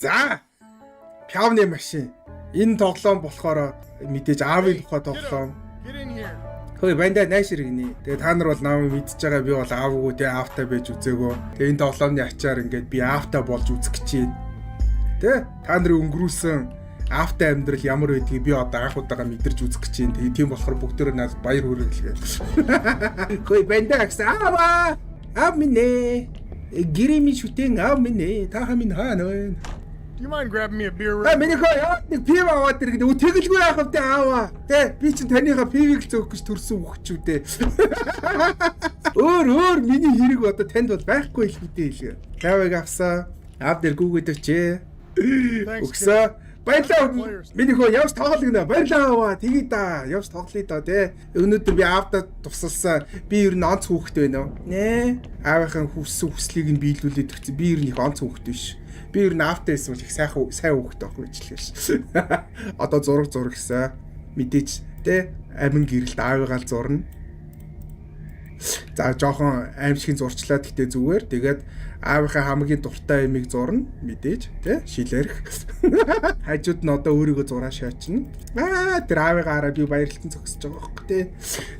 За. Пявны машин. Энэ тоглоом болохоор мэдээж аавын тухай тоглоом. Хөөе банда найшир гинэ. Тэгээ та нар бол намайг мэдчихэж байгаа би бол аавгүй тэгээ аавтай байж үзээгөө. Тэгээ энэ тоглоомны ачаар ингээд би аавтай болж үзэх гэж байна. Тэ та нарын өнгөрүүлсэн аавтай амьдрал ямар байдгийг би одоо анх удаага мэдэрч үзэх гэж байна. Тэгээ тийм болохоор бүгдөө надад баяр хүргэлгээ. Хөөе банда гэсэн аава. Аав минь ээ. Гэрэмий шүтэн аав минь ээ. Та хамин хаана вэ? Do you mind grabbing me a beer? Миний хоо нэг пив аваад ирэх гэдэг. Тэгэлгүй яах вэ аава? Тэ би чинь таныхаа пивийг л зөөх гэж төрсөн хөвчүүдээ. Өөр миний хэрэг одоо танд бол байхгүй л хэдэ хэлээ. Тавыг авсаа. Аав дээр гүгээд өчөө. Өгсөө. Баярлаа. Миний хоо явж тоглоно. Баярлаа аваа. Тэгээ да. Явж тоглоё да тэ. Өнөөдөр би аавдаа тусалсан. Би ер нь онц хүүхэд байна уу? Нэ. Аавынхаа хүслийг нь биелүүлээд өгсөн. Би ер нь их онц хүүхэд биш. Би ер нь аавтай эсвэл их сайн хүүхэд байх гэж хэлсэн. Одоо зураг гэсэн. Мэдээч тэ амин гэрэлд аавыгаа л зурна. За жоохон аимшигын зурчлаа гэхдээ зүгээр. Тэгээд аавынхаа хамгийн дуртай ямиг зурна. Мэдээж тэ шилэрх. Хажууд нь одоо өөрийгөө зураа шаачна. Тэр аавыгаа хараа би баярлалтан зогсож байгаа байхгүй тэ.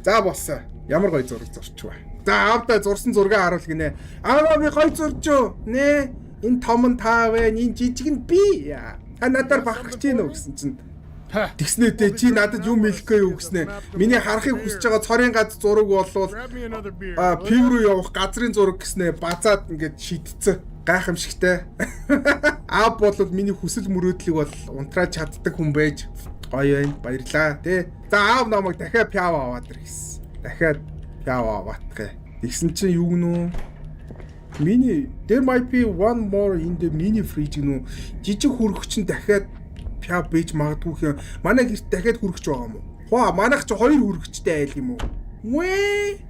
За болсон. Ямар гоё зураг зурчваа. За аавдаа зурсан зургаа харуул гинэ. Ааваа би гоё зурчоо. Нэ. Энэ том нь таа вэ? Энэ жижиг нь би. Та надаар бахарч гин үү гэсэн чинь. Тэгснээдээ чи надад юм хэлэхгүй юу гэснэ. Миний харахыг хүсэж байгаа цорын гац зураг болвол пив руу явах газрын зураг гэснэ. Базаад ингээд шийдцэн. Гайхамшигтай. Аав бол миний хүсэл мөрөөдлийг бол унтрааж чаддаг хүн байж гоё байна. Баярлаа тий. За аав намайг дахиад пяв аваад ир гэсэн. Дахиад пяв аваадах. Тэгсэн чинь юу гэнэ? Мини there might be one more in the mini fridge гэнэ. Жижиг хүрэгч нь дахиад пяв бэж магадгүй хэ. Манай гэрт дахиад хүрэгч байгаа юм уу? Хоо манайх чи 2 хүрэгчтэй айл юм уу? Вэ?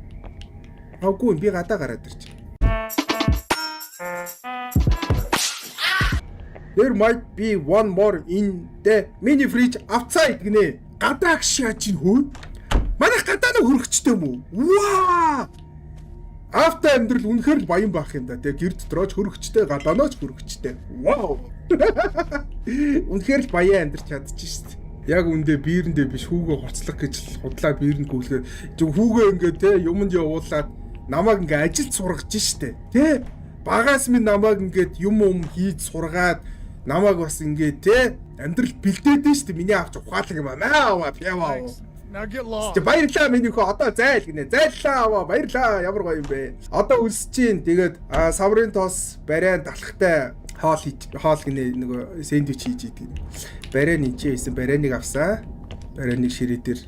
Аггүй би гадаа гараад ирчих. There might be one more in the mini fridge outside гэнэ. Гадаа гшаа чинь хөө? Манайх гадаа нэг хүрэгчтэй юм уу? Ваа! Аавтай амьдрал үнэхээр л баян баах юм да. Тэгээ гэр дотрооч хөрөгчтэй, гадаанаач хөрөгчтэй. Вау. Үнэхээр л баян амьдрч чадчих шít. Яг үндэ биерэндээ биш хүүгээ хорцлох гэж худлаа биерэнд гүйлгээ. Хүүгээ ингээд те юмд явуулаад намайг ингээд ажилд сургаж шít. Тэ багаас минь намайг ингээд юм хийж сургаад намайг бас ингээд те амьдрал бэлдээдэн шít. Миний аавч ухаалаг юм аа. Маа пяваа. Now get lost. Баярлаа миний хөө одоо зайл гинэ. Зайллаа аваа баярлаа. Ямар гоё юм бэ. Одоо үлсэж чинь тэгээд саврын тоос барайн талхтай хоол гинэ нөгөө сэндвич хийж идэг. Барайн энэ хийсэн барайныг авсаа. Барайныг ширээ дээр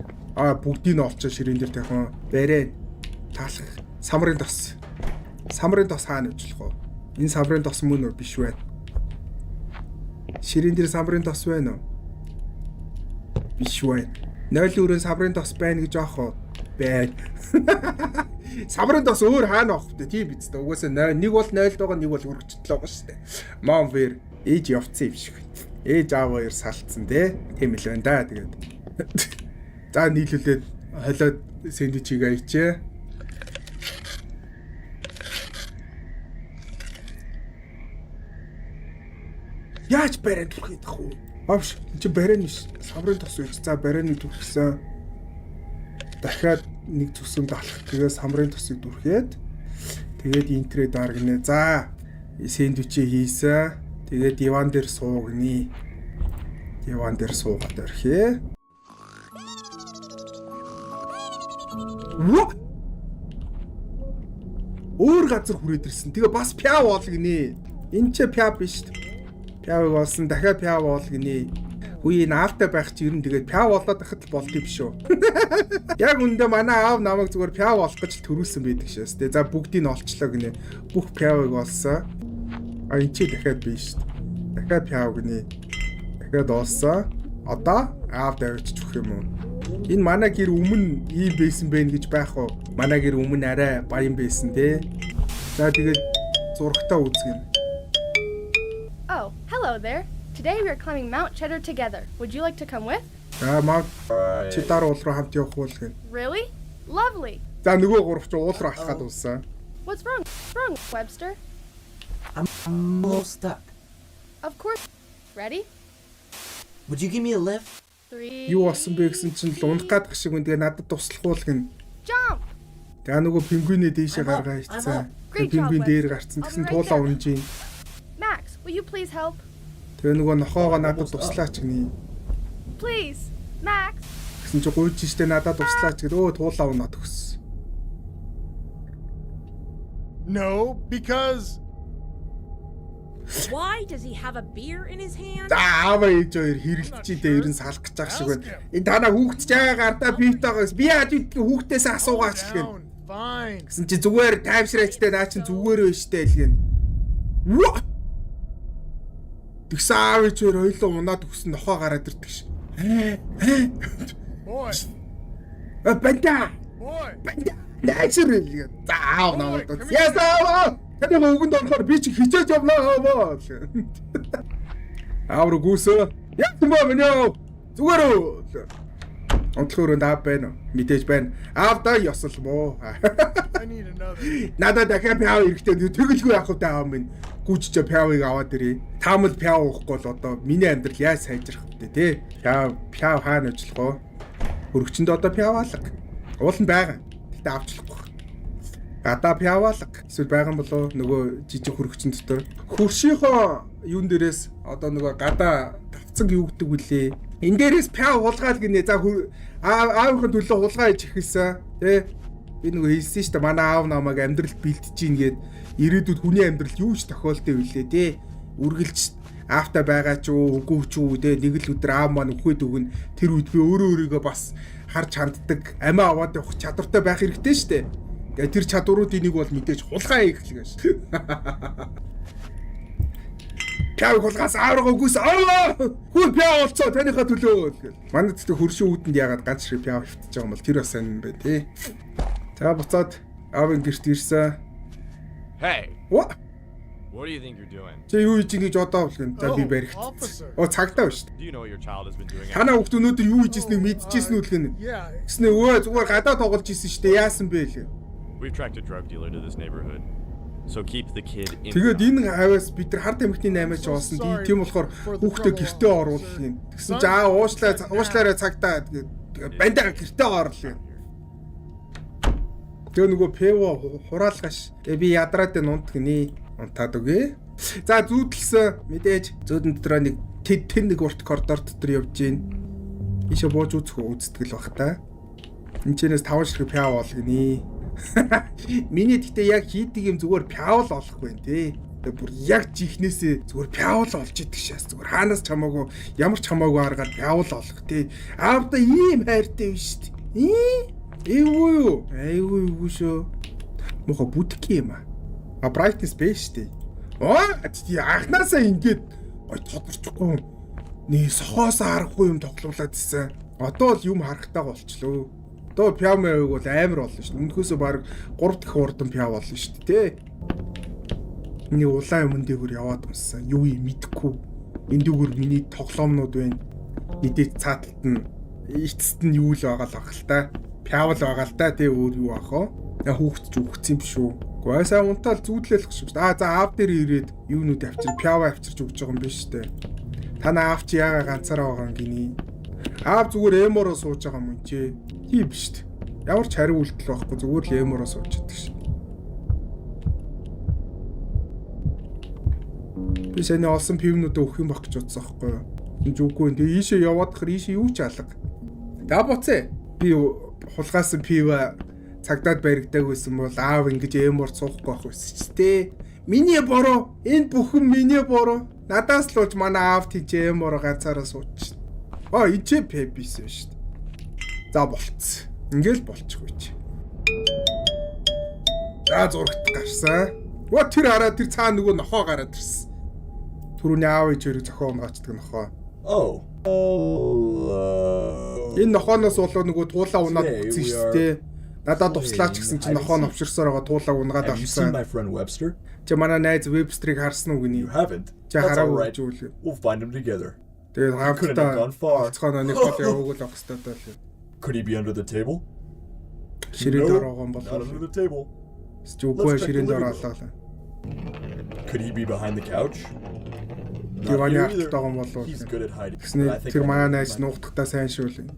бүгдийг нь олчоо ширээн дээр тавих. Барайн талх самрын тос. Самрын тос хаана өвчлөх вэ? Энэ самрын тос мөн үү биш вэ? Ширээн дээр самрын тос байна уу? Биш вэ? 0-4 саврын тос байна гэж аах уу? Байна. Саврын тос өөр хаана авах вэ? Тийм биз дээ. Угаасаа нэг бол 0-д байгаа, нэг бол өргөжтөл байгаа шүү дээ. Мом вэр ээж явцсан юм шиг. Ээж аав хоёр салцсан те. Тийм л байна да. Тэгээд. За нийлүүлээд холиод сэндвичийг авчээ. Яаж барайд түрхийдэх вэ? Авш чи барайд биш. Саврын тос үйч. За барайд түрхсэн. Дахиад нэг зүсэнд алах. Тэгээ самрын тосыг дүрхээд тэгээд интрээ даргинэ. За сэндвичээ хийсэн. Тэгээд диван дээр суугны. Диван дээр суугаад орхие. Өөр газар хүрээд ирсэн. Тэгээ бас пяв болгоно. Энд ч пяв биш. Пяв болсон. Дахиад пяв болгоно. Үгүй наавтай байх чи ер нь тэгээд пяв болоод ахад л болт юм шүү. Яг үндэ манай аав намайг зүгээр пяв болох гэж төрүүлсэн байдаг шээс. За бүгдийг нь олчлоо гинэ. Бүх пявыг олсон. Энд чи дахиад биш. Дахиад пяв гинэ. Дахиад олсон. Одоо аав давьчих өгөх юм уу? Энэ манай гэр өмнө ийм байсан байх гэж байх уу? Манай гэр өмнө арай баян байсан те. За тэгээд зургатаа үзгэн. Oh, hello there. Today we are climbing Mount Cheddar together. Would you like to come with? Cheddar уул руу хамт явах уу гэн. Really? Lovely. За нөгөө гурав ч уул руу алхаад улсан. What's wrong? What's wrong, Webster? I'm all stuck. Of course Ready? Would you give me a lift? 3. Юу болсон бэ гэсэн чинь л унах гадах шиг үнэ тэгээ надад туслах уул гин. Jump! Тэгээ нөгөө пингвинээ дээшээ I'm up, гаргаа I'm ичсэн. up. Great Пингвин job, дээр Webster. гарцсан I'll гэсэн be right туулаа there. унжийн. Max, will you please help? Тэгээ нөгөө нохоогоо надад туслаач гинэ. Please! Max! Гэсэн чи гуйж штэ надад туслаач гэдэг өө туулаа унаад өгс. No, because Why does he have a beer in his hand? За аава ээж хоёр хэрэлдэж дээр нь салах гэж байгаа шиг байна. Энэ танаа хүүхдч байгаа гардаа битаагаас би яаж идэх хүүхдээс асуугаач гэх. down. Fine. Гэсэн чи зүгээр таймшраачтай наа чин зүгээр байна штэ л гэн. What? Тэгсэн аав ээж хоёр хоёлоо унаад өгсөн нохоо гараад ирдэг ш. Boy. Банда. Boy. Банда. Найсэр л гэн. За аав намайг даа. Ясаа. Таны өгөнд орохоор би чи хичээж явнаа аваа. Аавруу гүсөө. Яг юм байна ёо. Зүгээр үү. Онцлогоор аав байна уу? Мэдээж байна. Аавдаа ёсол мó. I need another. Надад дахиад пяв эрэхтэй тэгэлгүй явах уу аав минь. Гүжиж пявыг аваад ирээ. Таамал пяв уухгүй бол одоо миний амьдрал яаж сайжрах вэ те? Пяв хаана очлох вэ? Хөрөгчөнд одоо пяв алга. Уул нь байгаа. Гэтэ авчлахгүй. Гадаа пявалга эсвэл байгаа юм болоо нөгөө жижиг хөрөгчөн дотор хөршийнхөө юун дээрээс одоо нөгөө гадаа тавцаг юу гэдэг вүлээ энэ дээрээс пяв хулгаал гинэ за аавынхын төлөө хулгай хийж ихэлсэн тий би нөгөө хэлсэн шүү дээ манай аав намайг амьдралд бэлтэж гин гээд ирээдүйд хүний амьдралд юу ч тохиолдсон вүлээ тий үргэлж аавтай байгаа ч уу үгүй ч уу тий нэг л өдөр аав маань өхөд өгнө тэр үед би өөрөө бас харж ханддаг амиа аваад явах чадвартай байх хэрэгтэй шүү дээ. Тэр чадваруудын нэг бол мэдээж хулгай хийх гэж. Пяв хулгаас авраг өгөөс аа хүн пяв болцоо таныхаа төлөө гэл. Манайд ч хөршин үүдэнд ягаад ганц шиг пяв хөвтөж байгаа юм бол тэр бас сайн юм байна тий. За буцаад аавын гэрт ирсэн. Hey, What? what do you think you're doing? Чи юу хийж ингэж одоо бол гэн. За би Oh, баригт. officer. Оо цагтаа биш. Do you know what your child has been doing? Танаа хүүхд өнөөдөр юу хийжсэнийг мэдчихсэн үү гэн. Yeah. Гэснэ өө зүгээр гадаа тоглож исэн шүү дээ. Яасан бэ л. We've tracked a drug dealer to this neighborhood. So keep the kid in. Тэгээд энэ хавьяас бид нар хард амигтны 8-аач уусан. Тийм болохоор хүүхдээ гэртээ оруулах юм. Тэгсэн чи уушлаараа цагтаа тэгээд бандаа гэртээ оруулах юм. Тэгээ нөгөө пево хураалгаш. Тэгээ би ядраад нунт гинэ. Унтаад үгүй. За зүүдэлсэн мэдээж зөөдөн дотроо нэг тэн нэг урт коридор дотор явж гин. Ийшээ бууж үзтгэл бах та. Энчнээс 5 ширхэг пяв болгоны. Миний гэхдээ яг хийдэг юм зүгээр пяв л олох байна тий. Тэгээ бүр яг жихнээсээ зүгээр пяв л олж идэг шээс зүгээр хаанаас чамаагүй ямар ч хамаагүй аргаар пяв л олох тий. Аавда ийм хайртай биш тий. Эйгүй юу? Эйгүй шүү. Мохо бүтки юм аа. А brightness биш тий. Аа тий анхнаасаа ингэж гой тодорчгүй. Нээ сохоос харахгүй юм тоглуулад ирсэн. Одоо л юм харахтаа болчлоо. Одоо пяв мэвэг бол амар болно шүү дээ. Үндхөөсөө баг 3 дахь урдан пяв болно шүү дээ, тий. Миний улаан юм дээгүүр яваад унссан. Юу юм мэдэхгүй. Энд дүүгэр миний тоглоомнууд байна. Мэдээж цааталт нь эцэст нь юу л байгаа л ах л та. Пяв л байгаа л та, тий өөр юу ах вэ? Хүүхэд ч үхсэн юм шүү. Гэхдээ сайн унтаал зүудлэх шүү дээ. За аав дээр ирээд юунууд авчир, пяв авчирч өгч байгаа юм биш үү? Танаа аав чи яага ганцаараа байгаа юм гинэ. Аав зүгээр эмороо сууж байгаа юм чи. Тийм биш үү? Ямар ч хариу үйлдэл байхгүй зүгээр л эмороо сууж чаддаг шин. Би саний олсон пивнуудаа өгөх юм баг гэж бодсон байхгүй юу? Энд үгүй. Тэгээ ийшээ яваад хэр ийшээ юу ч алга. За буцаа. Би хулгаасан пива цагдаад баригдааг байсан бол аав ингэж эмор суухгүй байх байсан ч тий. Миний бороо. Энэ бүхэн миний бороо. Надаас л ууж манай аав тийч эмор ганцаараа сууч. Ичээ пепис шүү дээ. За болцсон. Ингээл болчихгүй чи. За зурагт гарсан. Тэр хараа тэр цаана нөгөө нохоо гараад ирсэн. Түрүүний аав ээж хоёрыг зохион унгачдаг нохоо. Oh. Энэ нохооноос болоо нөгөө туулаа унаад өгсөн шүү дээ. Надад туслаач гэсэн чинь нохоо новширсоор байгаа туулаа унгаад Have you seen авсан. my friend Webster? Чи манай найз Webster-ыг харсан уу гинэ? You haven't. Чи That's all хараагүй right. гэж үл. We'll find them together. Тэгээд Couldn't have gone far. хавцгааны нэг бол явуул авах хэрэгтэй таа. Could he be under the table? Ширээ Nope, дараа байгаа юм not under болов. the table. Зүггүй Let's check ширээ the дараа living room. алаа. Could he be behind the couch? Диваны here арталт байгаа юм either. болов. He's good at hiding. Гэснээр but I think тэр I'll манай leave найз him. нуугдахдаа сайн шүү л.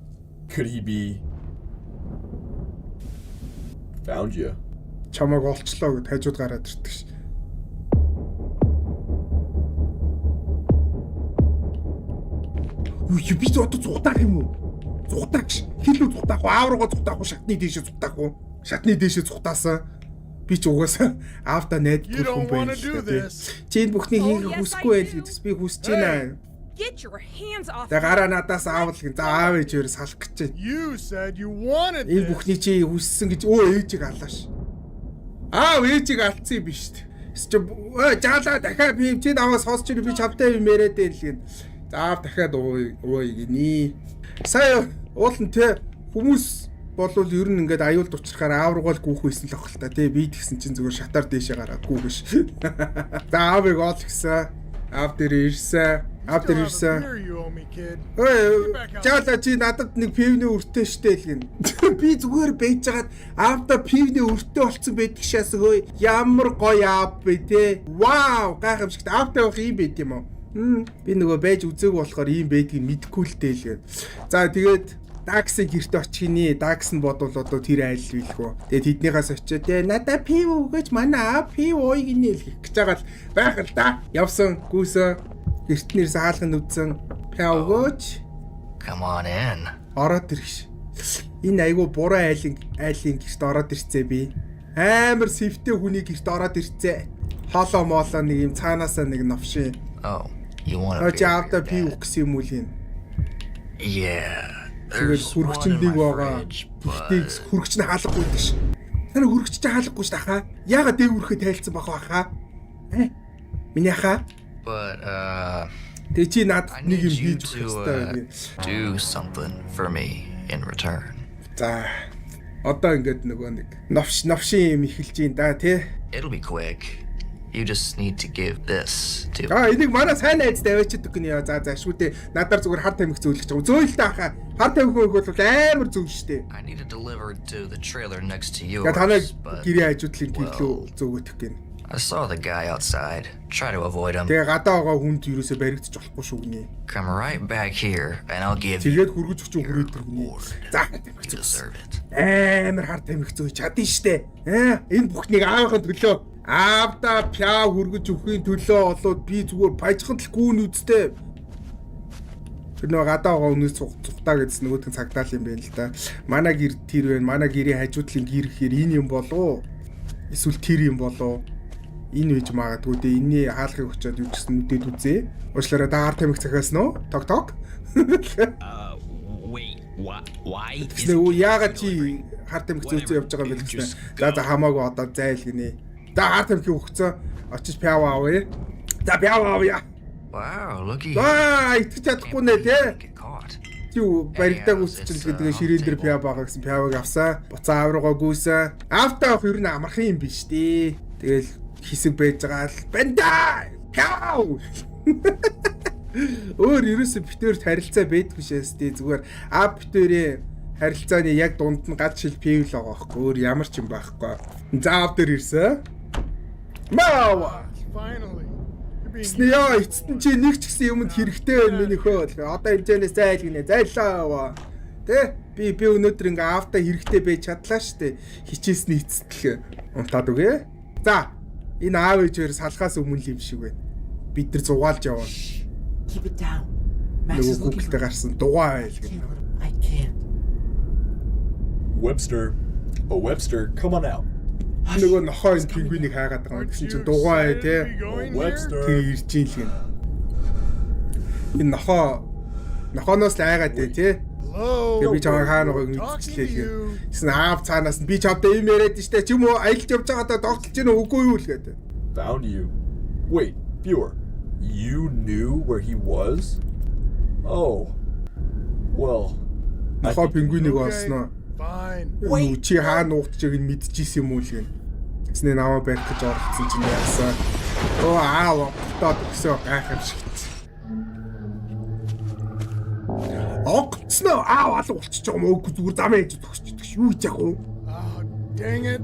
Could he be found you? Чамайг олчлоо гэд хажууд гараад ирдэг ш. Юу би одоо зугатах юм уу? Зугатах ш. Хилүү зугатах уу? Аавруугаа зугатах уу? Шатны дээшээ зугатах уу? Шатны дээшээ зугатаасан. Би ч угаасаа аавда найддаг You хүн don't wanna байна do л дээ. this. Чи энэ бүхнийг Oh, хийх yes, хүсэхгүй I байл do. гэдэгс би хүсэж байна. Get your hands off Тэгээ me. гараа надаас аавал гэн. За аав ээжээр салах гэж байна. You said you wanted Энэ this. бүхний чи хүссэн гэж ээжийг алааш. Аав ээжийг алдсан юм биш үү? Жаалаа дахиад би чи намаас сонсч би чавтай юм яриад байл гэн. За аав дахиад ууй гинэ. Сая уулын те хүмүүс болвол ер нь ингээд аюулд учрахаар аав руугаа л гүүх байсан л ах л та тий би тэгсэн чинь зүгээр шатаар дээшээ гараагүй биш. За аавыг ол гэсэн. Аав дээр ирсэн. Аав дээр Still have ирсэн. a beer you owe me, kid. Жаалаа чи надад нэг пивны өртөө штэ л гин. Би зүгээр бийжгаад аавда пивны өртөө болцсон байдаг шээс хөөе. Ямар гоё аав бэ те. Вау, гайхамшигт аавтай байх юм байт юм уу? Би нөгөө байж үзээгүй болохоор ийм байдгийг мэдэхгүй л дээ л гин. За тэгээд Даксын гэрт очихны Дакс нь бодвол одоо тэр айл билгүү. Тэгээд тэднийхээс очиод те надаа пив өгөөч манай аав пив ууй гинэ л гэж байгаа л байх л да. Явсан гүйсэн гэртнэр саалган үдсэн пив өгөөч. Come on in. Ороод ирэх. Энэ айгу буруу айлын гэрт ороод ирцээ би. Амар сэвтэй хүний гэрт ороод ирцээ. Хоолоо моолоо нэг юм цаанаасаа нэг новшин. Oh, you want Очи to аавда пив өгөх гэсэн юм уу л юм. Yeah. Тэгээд There's one хүрэгчин in дэг my байгаа. fridge, Гэхдээ but хүрэгч нь хаалгагүй дээ ш. Танаа хүрэгч чинь хаалгагүй ш тахаа. Яагаад дэг үрхэ тайлцсан бах баха? Миний хаа? Тэг чи I надад нэг need юм you хийж өгөх to хэрэгтэй. do something for me in return. За. Одоо ингээд нөгөө нэг новшин юм эхэлж гин да тий. It'll be quick. You just need to give this to. Энийг манай сайн найзтай аваачдаг гинэ. За шүү дээ. Надаар зүгээр хар тамхи зөөлөх гэж. Зөөл та хаа. Хар тамхи бол амар зөв штэ. I need it delivered to the trailer next to yours. Гэ танаа but гэрээ хажуудлын гэлөө зөөгөх гин. I saw the guy outside. Try to avoid him. Тэгээ гадаа байгаа хүнд юусоо баригдчих болохгүй шүү гинэ. Come right back here, and I'll give you Тэгээд хүргэж өчөө хүрээдэг гинэ. За you deserve it. амар хар тамхи зөөж чадна штэ. Энэ бүхнийг аавахын төлөө аавда пяа хүргэж өхийн төлөө олоод би зүгээр баяжхан л гүүн үсттэй. Тэр нөгөө гадаа байгаа өнөөс цухтаа гэдсэн нөгөөдгөн цагдаал юм байна л да. Манай гэр тэр байна. Манай гэрийн хажуудлын гэр гэхээр энэ юм болов. Эсвэл тэр юм болов. Энэ үеж магадгүй дээ. Энийний хаалгыг очиод юу гэсэн үдэд үзээ. Уучлаарай даар тамхи захиас нөө. Ток. Wait, why? Тэгснэ яагаад чи хар тамхи зөөцөө явж байгаа юм бэ гэсэн. За хамаагүй одоо зайл гинэ. За хар тамхи өгцөө. Очиж пяв аавъя. За пяв аавъя. Wow, looky. Итгэж чадахгүй нэ тий. Get caught. Юу баригдаа гүйцэтгэл гэдэг ширээн дээр пяв байгаа гэсэн пявыг авсан. Буцаа авруугаа гүйсэн. Автаа авах ер нь амархан юм биш тий. Тэгэл хэсэг байж байгаа л банда. Пяв. Өөр ерөөсө битүүрт харилцаа байдгүй шээс тий зүгээр ав битүүрээ харилцааны яг дунд нь гад шил пив л байгаа байхгүй өөр ямар ч юм байхгүй. Заав дээр ирсэн. Маа. Finally. You're being Снэё эцэст нь чи нэг ч гэсэн юмд хэрэгтэй байна миний хөө. Одоо хэмжээнээс зайл гинэ зайлаа. Тэ би өнөөдөр ингээ аавтаа хэрэгтэй байж чадлаа штэ. Хичээсний эцэст л унтаад үгээ. За энэ аав ээжээр салхаас өмнө юм шиг байна. Бид нар зугаалж яваа. Keep it down. Max is Нөгөө looking Google-тэй for гарсан дугаа айл гэнэ. I can't. Webster. Oh, Webster, come on out. Нөгөө нохоо энэ пингвинийг хайгаад байгаа гэсэн чинь дугаа ай те. Webster. Тэр ирж ийн л гин. Энэ нохооноос л айгаад дээ те. Hello. Тэгээ би чамаа хаана байгааг мэдчихлээ л гин. Гэсэн аав цаанаас нь би чамтай юм яриад штэ ч юм уу аялж явж байгаадаа догтлж гин үгүй юу л гэдэг. Found you. Wait, viewer. You knew where he was? Oh. Well. I Нохоо think- пингвинийг Okay, олсноо. Fine. Юу чи хаана уугтчихыг нь мэдчихсэн юм уу л гин. Тэснэ намаа барих гэж оролцсон чинь яасан. Оо аав огтоод өсөө гайхамшигт. Огтсноо аав алга болчихж байгаа юм уу зүгээр замаа ээж төгсчихдөг. Юу хийж яах вэ? Oh, dang it.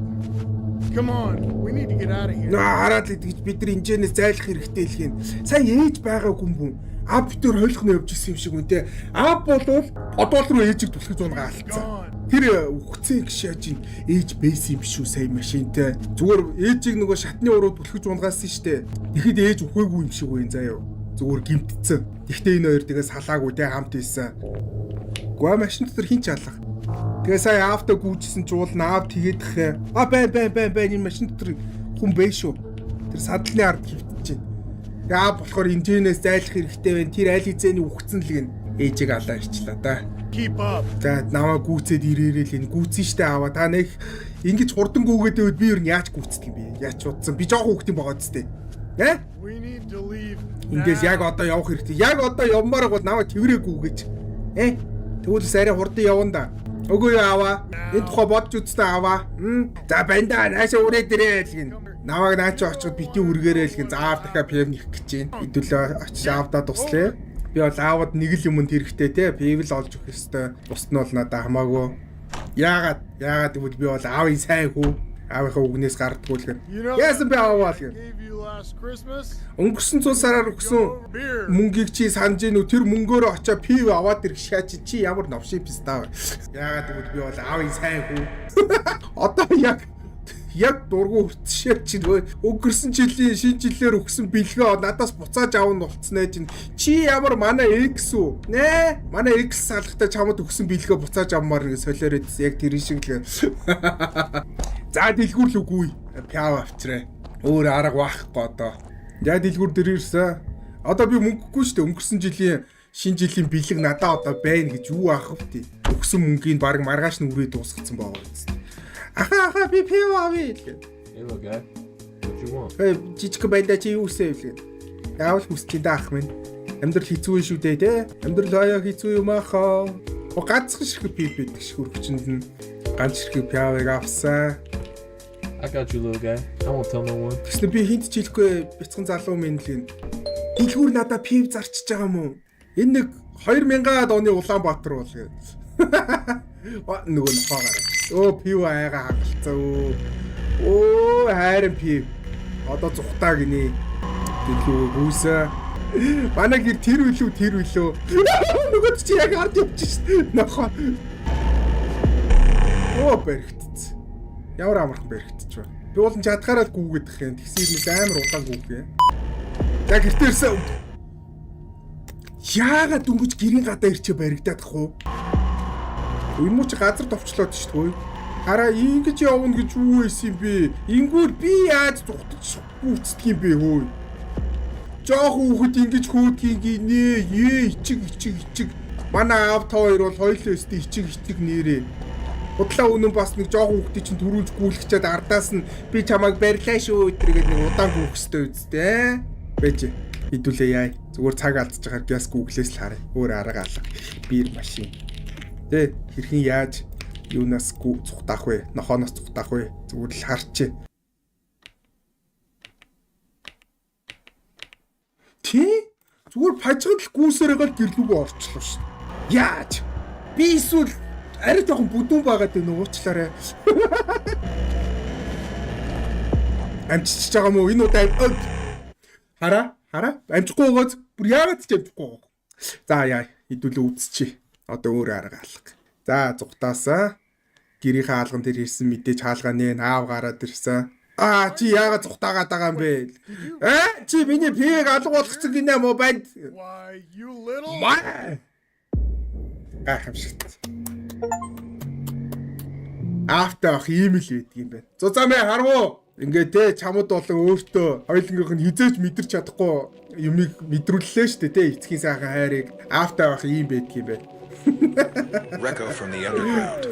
Come on. We need to get out of here. Хараад л гэж бид нар инженеэс зайлах хэрэгтэй л юм. Сайн ээж байгаа хүмүүс ав битэр хойлохны явж исэн юм шиг үнтэй. Ав болвол одоол руу ээжийг түлхэж унгаа алдсан. Тэр үхцэн гişээж ин ээж бэйс юм шүү сая машинтай. Зүгээр ээжийг нөгөө шатны уруу түлхэж унгаасан штэ. Тэгэхэд ээж үхээгүй юм шиг байна заяа. Зүгээр гимтцэн. Гэхдээ энэ хоёр тэгээ салаагүй тэ хамт ийсэн. Гоо машин дотор хин ч алах. Тэгээ сая авто гүйжсэн чуул наав тэгээд гэхээ. Бай энэ машин дотор хүн бэ шүү. Тэр садлны ард хөвтөж байна. Яа болохоор инженеэс зайлах хэрэгтэй байна. Тэр аль хизээний үхсэн л гин ээжийг алаа ирчлээ да. Keep up. За намаа гүйцээд ирээрэл энэ гүйцэн штэ аваа та нэг ингэж хурдан гүгээд байвал би юу яаж гүйцдэг юм бэ? Яаж удсан? Би жоох хүүхдийн байгаа зү. Тэ? We need to leave. Ингээс яг одоо явах хэрэгтэй. Яг одоо явмаар бол намайг тэрвэрээгүй гэж. Тэгвэл арай хурдан явна да. Үгүй юу аваа. Энэ тухай бодж үзтээ аваа. За банда наашаа үрээд ирээ л гин. Намайг наачаа очиод бити үргээрээ л гин. Заав дахиад пив нэх гэж чинь. Хэдүүлээ очиж авдаа туслая. Би бол аавад нэг л юмд хэрэгтэй те. Пив л олж өгөх ёстой. Бусд нь бол надад хамаагүй. Яагаад гэвэл би бол аавын сайн хүү. Аавынхаа үгнээс гардггүй л гэн. Яасан би аваа л гэн. Өнгөрсөн 100 сараар өгсөн мөнгийг чи санаж гинүү тэр мөнгөөрөө очоо пив аваад ирэх шаа чи ямар новши пистаа. Яагаад гэвэл би бол аавын сайн хүү. Одоо яг дургу хүртшээ чи өнгөрсөн жилийн шинэ жилээр өгсөн бэлгээ надаас буцааж авах нь болцсноо чинь чи ямар манай X үү? Нэ манай X салхтай чамд өгсөн бэлгээ буцааж авмаар ингэ солиороо яг тэр шиг л. За дэлгүүр л үгүй. Пяв авчраа. Өөр арга байхгүй одоо. За дэлгүүр дээр ирсэн. Одоо би мөнгөгүй шүү дээ. Өнгөрсөн жилийн шинэ жилийн бэлэг надаа одоо байна гэж юу аах вэ? Өгсөн мөнгийг баг маргааш нь үрээ дуусгацсан байгаа юм. Аха би пив авъя. Hey, look, guy. What you want? Жижиг байда чи юу үсэ вэ? Яавал хүсэж даах минь. Амьдрал хэцүү шүү дээ те. Амьдрал хаяа хэцүү юм ахаа. Ганцхан ширхэг пив байдаг ш хөргөчөнд нь. Ганц ширхэг пивыг авсан. I got you, little guy. I won't tell no one. Тэгснэ би хинт ч хэлэхгүй бяцхан залуу минь л гин. Дэлгүүр надаа пив зарчиж байгаа мó. Энэ нэг 2000-аад оны Улаанбаатар бол гэ. Нөгөө нохоогоо. Пив аяга хагалцаа. Хайрын пив. Одоо зүхтаа гинэ. Дэлгүүр гүйсэ. Манай гэр тэр үлөө. Нөгөө чи яг ард явчих шээ. Нохоо. Бэрхтц. Ямар амархан бэрхтч вэ? Би уулын чадхаараа гүүгээд их юм. Тэгсэрнээс амар удаан гүүгээ. За гэртээрсэн. Яагаад дөнгөж гэрийн гадаа ирчээ баригдаад ах уу? Энэ муу чи газар товчлоод шүү дээ. Хараа ингэж явна гэж юу байсан юм бэ? Ингүүр би яаж зүхтэж гүйцдэг юм бэ хөөе? Жоох хүүхэд ингэж хөөдгийг нэ ичиг. Манай аав та хоёр бол хоёулаа өстө ичиг нэрээ. Удлаа үнэн бас нэг жоох хүүхдийг чинь төрүүлж гүйлгчээд ардаас нь би чамайг барьлаа шүү өдргээд нэг удаан гүөхстэй үсттэй. Бэж хэдүүлээ яа. Зүгээр цаг алдчих байхаар газ гуглээс л харъя. Өөр арга алга. Бир машин. Тэ хэрхэн яаж юунаас цухтаах вэ? Нохооноос цухтаах вэ? Зүгээр л харчээ. Тэ зүгээр пажгал гүүсээрээ гэрлүүгөө орчлоо шүү. Яаж? Би эсвэл арай жоохон бүдүүн байгаад байна уучлаарай. Амжиж байгаа мó энэ удаа хараа амжихгүй гоц бүр яагаад ч амжихгүй. За яа хэдүүлээ үзчихье. Одоо өөр арга алга. За зүхтаасаа гэрийнхээ хаалган дээр ирсэн мэдээж хаалгааны аав гараад ирсэн. Чи яагаад зүхтаагаад байгаа юм бэ? Чи миний пиг алга болгоцсон гинэ мо банд. Why, you little... Хамшигт. Автах ийм л байдаг юм байна. Зузаамаа харвуу. Ингээ те чамд болон өөртөө хоёулангийнх нь хизээж мэдэрч чадахгүй юмыг мэдрүүллээ шүү дээ те эцгийн сайхан хайрыг автаа байх ийм байдаг юм байна. Recco from the underground.